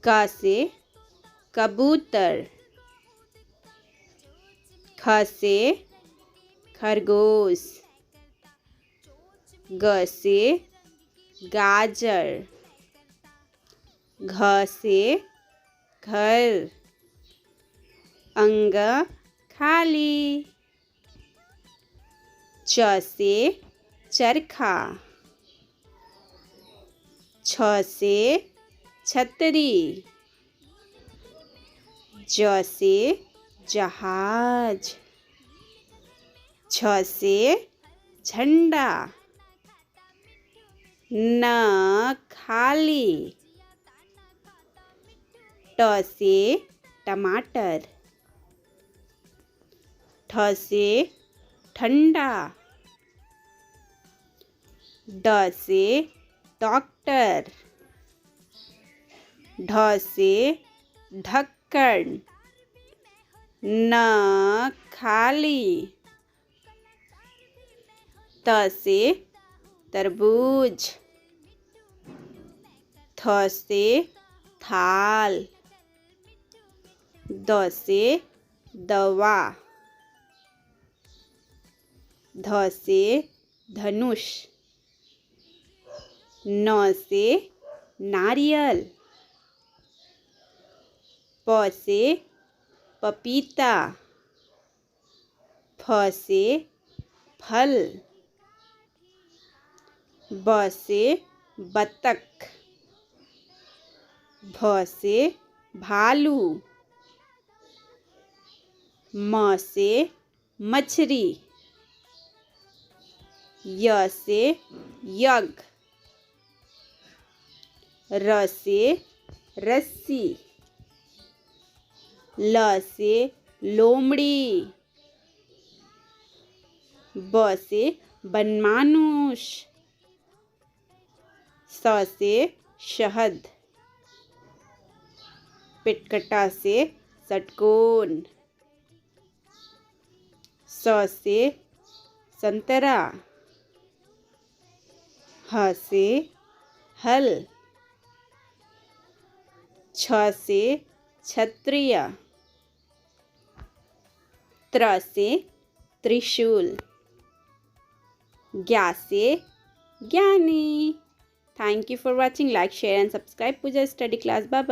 क से कबूतर, ख से खरगोश, ग से गाजर, घ से घर, अंग खाली, च से चरखा, छ से छतरी, ज से जहाज, छ से झंडा, न खाली, ट से टमाटर, ठ से ठंडा, ड से डॉक्टर, ढ से ढक्कन, न खाली, त से तरबूज, थ से थाल, द से दवा, ध से धनुष, न से नारियल, प से पपीता, फ से फल, ब से बतख, भ से भालू, म से मछली, य से यज्ञ, र से रस्सी, ल से लोमड़ी, ब से बनमानुष, स से शहद, पिटकटा से षटकोण, स से संतरा, ह से हल, छ से क्षत्रिय, त्र से त्रिशूल, ज्ञा से ज्ञानी। Thank you for watching. Like, share and subscribe Pooja Study Class. Bye bye.